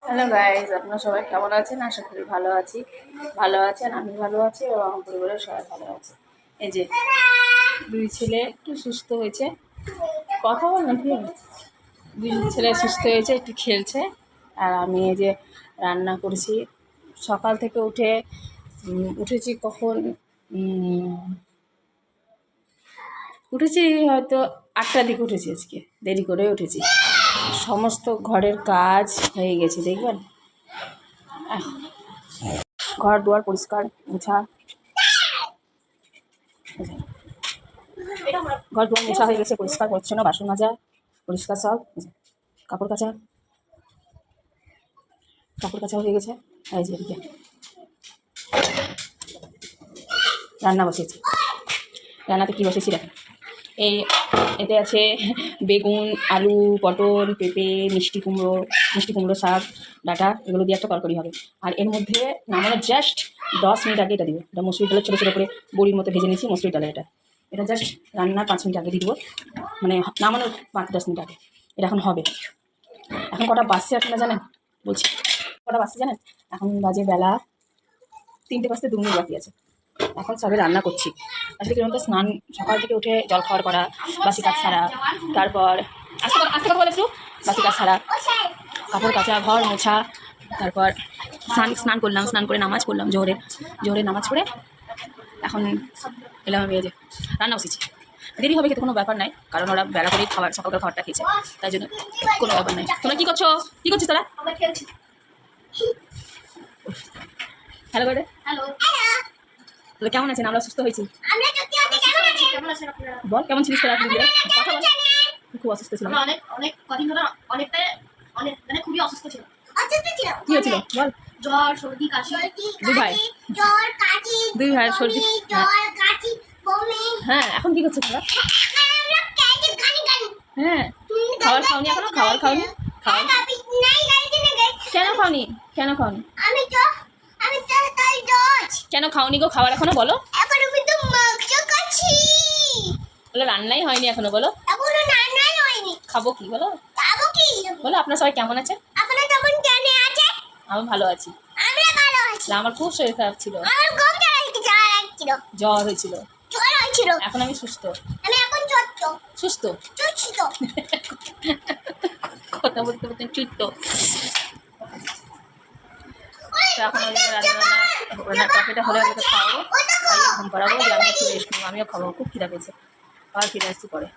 Hello guys, আপনারা সবাই কেমন আছেন? আশা করি ভালো আছেন। আমি ভালো আছি এবং আমার পরিবারের সবাই ভালো আছে। এই যে দুই ছেলে একটু সুস্থ হয়েছে, কথা বল না, ঠিক আছে? দুই ছেলে সুস্থ হয়েছে, একটু খেলছে। আর আমি এই যে রান্না করেছি সকাল থেকে উঠেছি কখন, উঠেছি হয়তো 8টার দিকে উঠেছি। আজকে দেরি করে উঠেছি, সমস্ত ঘরের কাজ হয়ে গেছে দেখবেন। ঘর দুয়ার পরিষ্কার মোছা, ঘর দুয়ার মোছা হয়ে গেছে, পরিষ্কার পরিচ্ছন্ন, বাসন মাজা পরিষ্কার সব, কাপড় কাচা হয়ে গেছে। এই যে এদিকে রান্না বসেছি। রান্নাতে কী বসেছি দেখেন, এতে আছে বেগুন, আলু, পটল, পেঁপে, মিষ্টি কুমড়ো শাক, ডাঁটা, এগুলো দিয়ে একটা তরকারি হবে। আর এর মধ্যে নামানোর জাস্ট 10 মিনিট আগে এটা দিব। এটা মসুরি ডালের ছোটো ছোটো করে বড়ির মতো ভেজে নিয়েছি মসুরি ডালে। এটা জাস্ট রান্নার 5 মিনিট আগে দিয়ে দিব, মানে নামানোর 5-10 মিনিট আগে। এটা এখন হবে। এখন কটা বাজছে আপনারা জানেন? বলছি কটা বাজছে জানেন? এখন বাজে বেলা 3টে বাজতে 2 মিনিট বাকি আছে। এখন সবে রান্না করছি। আসলে কি বলতো, স্নান সকাল থেকে উঠে জল খাওয়ার করা, বাসি কাজ ছাড়া, তারপর আস্তে কথা বলে একটু, বাসি কাজ ছাড়া, কাপড় কাচা, ঘর মোছা, তারপর স্নান করলাম, স্নান করে নামাজ পড়লাম, জোহরের নামাজ পড়ে এখন এলাম আমি এই যে রান্না বসেছি। দেরি হবে কিন্তু কোনো ব্যাপার নাই, কারণ ওরা বেলা করেই সকালকার খাবারটা খেয়েছে, তাই জন্য কোনো ব্যাপার নাই। তোমরা কী করছিস তারা? হ্যালো করে হ্যালো, কেমন আছেন? আমরা সুস্থ হয়েছি। বল কেমন ছিলিস তোরা? কথা বল। খুব অসুস্থ ছিলাম, অনেক কদিন ধরে, মানে খুবই অসুস্থ ছিল। কি হয়েছিল বল? জ্বর, সর্দি, কাশি। দুই ভাই সর্দি, হ্যাঁ। এখন কি করছো তোরা? হ্যাঁ, খাবার খাওনি এখনো? খাবার খাওনি? কেন খাওনি? কেন খাওনি গো খাবার এখনো? বলো। বলো রান্নাই হয়নি এখনো, বলো। খাবো কি বলো? বলো আপনারা সবাই কেমন আছে? আমি ভালো আছি। আমার খুব শরীর খারাপ ছিল, জ্বর হয়েছিল, এখন আমি সুস্থ। কথা বলতে বলতে চুট্ট। এখন রান্না ট্রফিটা হলে আমি তো খাওয়াবো, ঘুম পাড়াবো, যে আমি একটু রেস্ট নেবো। আমিও খাবো, খুব খিদা পেয়েছে। আর ফিরে আসছি পরে।